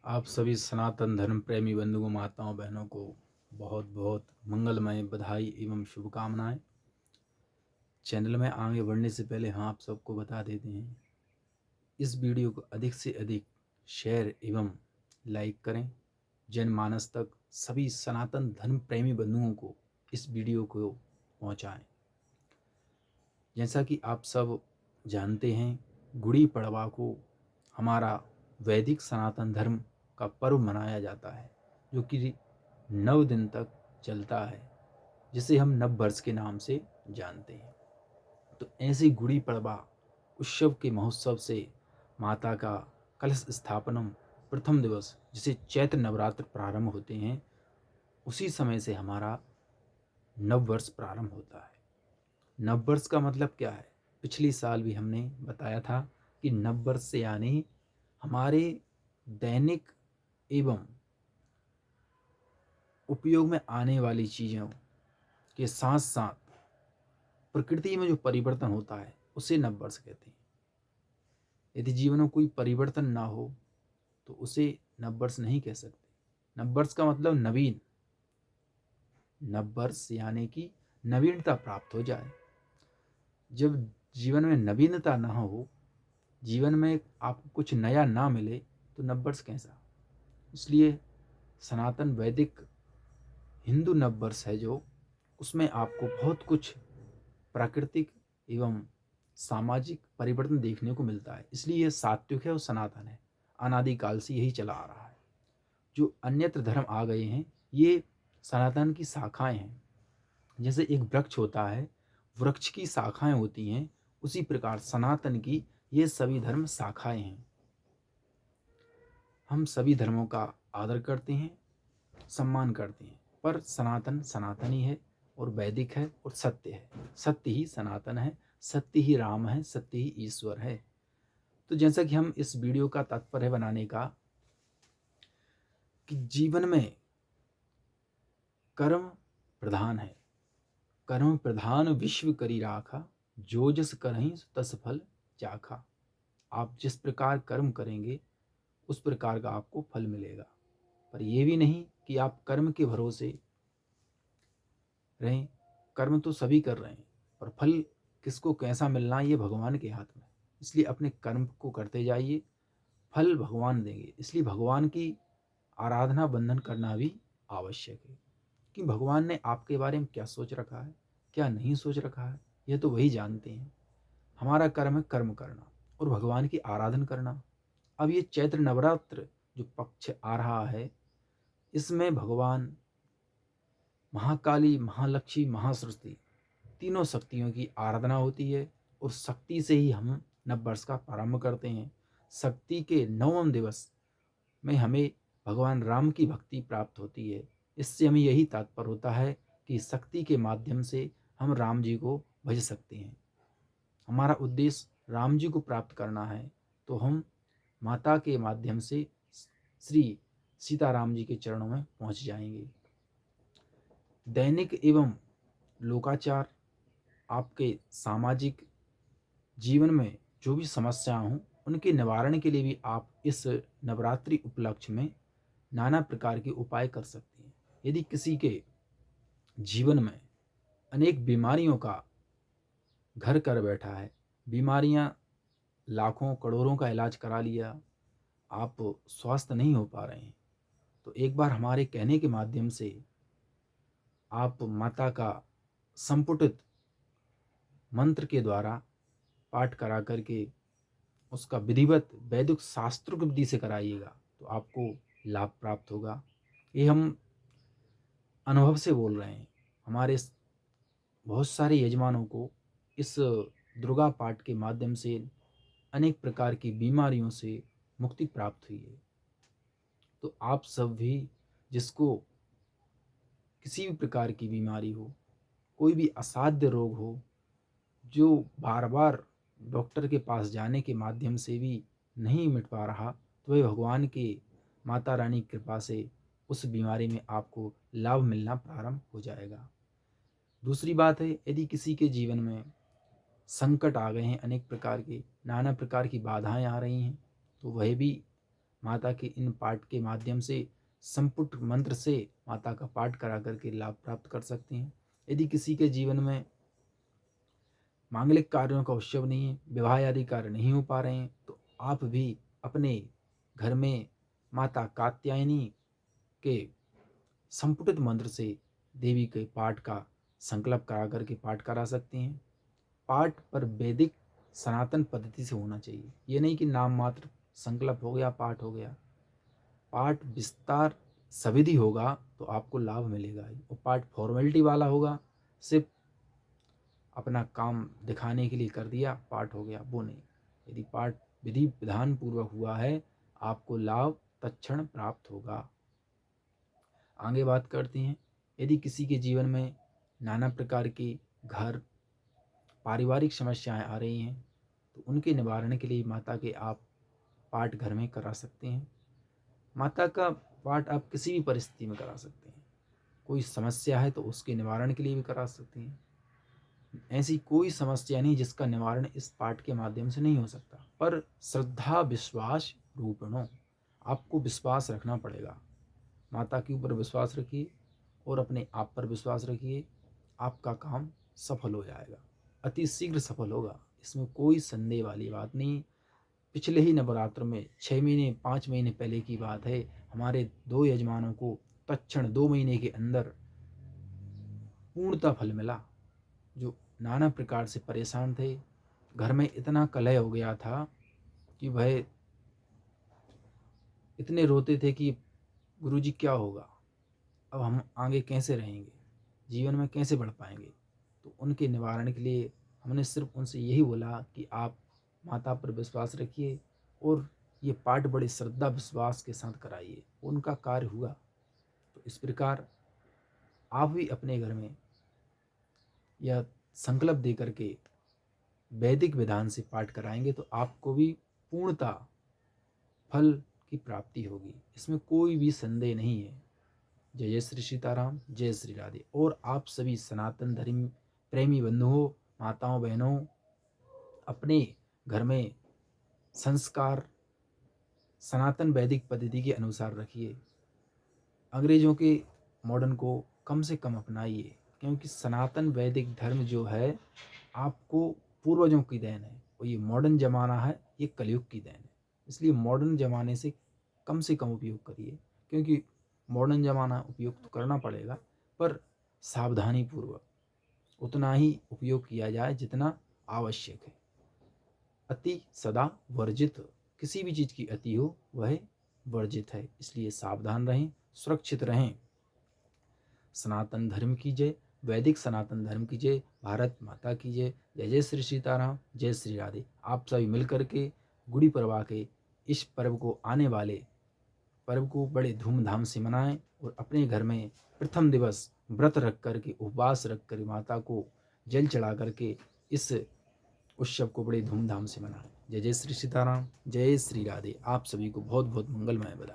आप सभी सनातन धर्म प्रेमी बंधुओं माताओं बहनों को बहुत बहुत मंगलमय बधाई एवं शुभकामनाएं। चैनल में आगे बढ़ने से पहले हम आप सबको बता देते हैं, इस वीडियो को अधिक से अधिक शेयर एवं लाइक करें। जनमानस तक सभी सनातन धर्म प्रेमी बंधुओं को इस वीडियो को पहुंचाएं। जैसा कि आप सब जानते हैं, गुड़ी पड़वा को हमारा वैदिक सनातन धर्म का पर्व मनाया जाता है, जो कि 9 दिन तक चलता है, जिसे हम नव वर्ष के नाम से जानते हैं। तो ऐसे गुड़ी पड़वा उत्सव के महोत्सव से माता का कलश स्थापनम प्रथम दिवस, जिसे चैत्र नवरात्र प्रारंभ होते हैं, उसी समय से हमारा नव वर्ष प्रारंभ होता है। नव वर्ष का मतलब क्या है? पिछली साल भी हमने बताया था कि नव वर्ष से यानी हमारे दैनिक एवं उपयोग में आने वाली चीज़ों के साथ साथ प्रकृति में जो परिवर्तन होता है उसे नव वर्ष कहते हैं। यदि जीवन में कोई परिवर्तन ना हो तो उसे नव वर्ष नहीं कह सकते। नव वर्ष का मतलब नवीन। नव वर्ष यानी कि नवीनता प्राप्त हो जाए। जब जीवन में नवीनता ना हो, जीवन में आपको कुछ नया ना मिले, तो नव वर्ष कैसा? इसलिए सनातन वैदिक हिंदू नव वर्ष है जो, उसमें आपको बहुत कुछ प्राकृतिक एवं सामाजिक परिवर्तन देखने को मिलता है। इसलिए यह सात्विक है और सनातन है, अनादिकाल से यही चला आ रहा है। जो अन्यत्र धर्म आ गए हैं, ये सनातन की शाखाएं हैं। जैसे एक वृक्ष होता है, वृक्ष की शाखाएं होती हैं, उसी प्रकार सनातन की ये सभी धर्म शाखाएं हैं। हम सभी धर्मों का आदर करते हैं, सम्मान करते हैं, पर सनातन सनातन ही है और वैदिक है और सत्य है। सत्य ही सनातन है, सत्य ही राम है, सत्य ही ईश्वर है। तो जैसा कि हम इस वीडियो का तात्पर्य बनाने का कि जीवन में कर्म प्रधान है। कर्म प्रधान विश्व करी राखा, जो जस करहिं तस फल चाखा। आप जिस प्रकार कर्म करेंगे उस प्रकार का आपको फल मिलेगा। पर यह भी नहीं कि आप कर्म के भरोसे रहें। कर्म तो सभी कर रहे हैं, पर फल किसको कैसा मिलना है ये भगवान के हाथ में। इसलिए अपने कर्म को करते जाइए, फल भगवान देंगे। इसलिए भगवान की आराधना बंधन करना भी आवश्यक है कि भगवान ने आपके बारे में क्या सोच रखा है, क्या नहीं सोच रखा है, यह तो वही जानते हैं। हमारा कर्म है कर्म करना और भगवान की आराधना करना। अब ये चैत्र नवरात्र जो पक्ष आ रहा है, इसमें भगवान महाकाली, महालक्ष्मी, महासरस्वती तीनों शक्तियों की आराधना होती है और शक्ति से ही हम नव वर्ष का प्रारंभ करते हैं। शक्ति के 9वें दिवस में हमें भगवान राम की भक्ति प्राप्त होती है। इससे हमें यही तात्पर्य होता है कि शक्ति के माध्यम से हम राम जी को भज सकते हैं। हमारा उद्देश्य राम जी को प्राप्त करना है, तो हम माता के माध्यम से श्री सीताराम जी के चरणों में पहुंच जाएंगे। दैनिक एवं लोकाचार, आपके सामाजिक जीवन में जो भी समस्याएं हों उनके निवारण के लिए भी आप इस नवरात्रि उपलक्ष्य में नाना प्रकार के उपाय कर सकते हैं। यदि किसी के जीवन में अनेक बीमारियों का घर कर बैठा है, बीमारियां लाखों करोड़ों का इलाज करा लिया, आप स्वस्थ नहीं हो पा रहे हैं, तो एक बार हमारे कहने के माध्यम से आप माता का संपुटित मंत्र के द्वारा पाठ करा करके उसका विधिवत वैदिक शास्त्रों की विधि से कराइएगा, तो आपको लाभ प्राप्त होगा। ये हम अनुभव से बोल रहे हैं। हमारे बहुत सारे यजमानों को इस दुर्गा पाठ के माध्यम से अनेक प्रकार की बीमारियों से मुक्ति प्राप्त हुई है। तो आप सब भी, जिसको किसी भी प्रकार की बीमारी हो, कोई भी असाध्य रोग हो, जो बार बार डॉक्टर के पास जाने के माध्यम से भी नहीं मिट पा रहा, तो वह भगवान के माता रानी की कृपा से उस बीमारी में आपको लाभ मिलना प्रारंभ हो जाएगा। दूसरी बात है, यदि किसी के जीवन में संकट आ गए हैं, अनेक प्रकार के नाना प्रकार की बाधाएं आ रही हैं, तो वह भी माता के इन पाठ के माध्यम से संपुट मंत्र से माता का पाठ करा करके लाभ प्राप्त कर सकते हैं। यदि किसी के जीवन में मांगलिक कार्यों का उत्सव नहीं है, विवाह आदि कार्य नहीं हो पा रहे हैं, तो आप भी अपने घर में माता कात्यायनी के संपुटित मंत्र से देवी के पाठ का संकल्प करा करके पाठ करा सकते हैं। पाठ पर वैदिक सनातन पद्धति से होना चाहिए। ये नहीं कि नाम मात्र संकल्प हो गया, पाठ हो गया। पाठ विस्तार सविधि होगा तो आपको लाभ मिलेगा ही। और पाठ फॉर्मेलिटी वाला होगा, सिर्फ अपना काम दिखाने के लिए कर दिया, पाठ हो गया, वो नहीं। यदि पाठ विधि विधान पूर्वक हुआ है, आपको लाभ तत्क्षण प्राप्त होगा। आगे बात करते हैं, यदि किसी के जीवन में नाना प्रकार की घर पारिवारिक समस्याएं आ रही हैं, तो उनके निवारण के लिए माता के आप पाठ घर में करा सकते हैं। माता का पाठ आप किसी भी परिस्थिति में करा सकते हैं। कोई समस्या है तो उसके निवारण के लिए भी करा सकते हैं। ऐसी कोई समस्या नहीं जिसका निवारण इस पाठ के माध्यम से नहीं हो सकता, पर श्रद्धा विश्वास रूपिणों, आपको विश्वास रखना पड़ेगा। माता के ऊपर विश्वास रखिए और अपने आप पर विश्वास रखिए, आपका काम सफल हो जाएगा, अति शीघ्र सफल होगा, इसमें कोई संदेह वाली बात नहीं। पिछले ही नवरात्र में 6 महीने 5 महीने पहले की बात है, हमारे 2 यजमानों को तत्क्षण 2 महीने के अंदर पूर्णतः फल मिला। जो नाना प्रकार से परेशान थे, घर में इतना कलह हो गया था कि वह इतने रोते थे कि गुरुजी क्या होगा, अब हम आगे कैसे रहेंगे, जीवन में कैसे बढ़ पाएंगे। तो उनके निवारण के लिए हमने सिर्फ उनसे यही बोला कि आप माता पर विश्वास रखिए और ये पाठ बड़े श्रद्धा विश्वास के साथ कराइए, उनका कार्य हुआ। तो इस प्रकार आप भी अपने घर में यह संकल्प दे करके वैदिक विधान से पाठ कराएंगे तो आपको भी पूर्णता फल की प्राप्ति होगी, इसमें कोई भी संदेह नहीं है। जय जय श्री सीताराम, जय श्री राधे। और आप सभी सनातन धर्म प्रेमी बंधुओं, माताओं, बहनों, अपने घर में संस्कार सनातन वैदिक पद्धति के अनुसार रखिए। अंग्रेजों के मॉडर्न को कम से कम अपनाइए, क्योंकि सनातन वैदिक धर्म जो है आपको पूर्वजों की देन है, और ये मॉडर्न ज़माना है, ये कलयुग की देन है। इसलिए मॉडर्न ज़माने से कम उपयोग करिए, क्योंकि मॉडर्न ज़माना उपयोग तो करना पड़ेगा, पर सावधानी पूर्वक उतना ही उपयोग किया जाए जितना आवश्यक है। अति सदा वर्जित, किसी भी चीज़ की अति हो वह वर्जित है, इसलिए सावधान रहें, सुरक्षित रहें। सनातन धर्म की जय, वैदिक सनातन धर्म की जय, भारत माता की जय। जय जय श्री सीताराम, जय श्री राधे। आप सभी मिल करके गुड़ी पड़वा के इस पर्व को, आने वाले पर्व को बड़े धूमधाम से मनाएं और अपने घर में प्रथम दिवस व्रत रख करके, उपवास रख कर माता को जल चढ़ा करके इस उत्सव को बड़े धूमधाम से मनाएं। जय जय श्री सीताराम, जय श्री राधे। आप सभी को बहुत बहुत मंगलमय बधाई।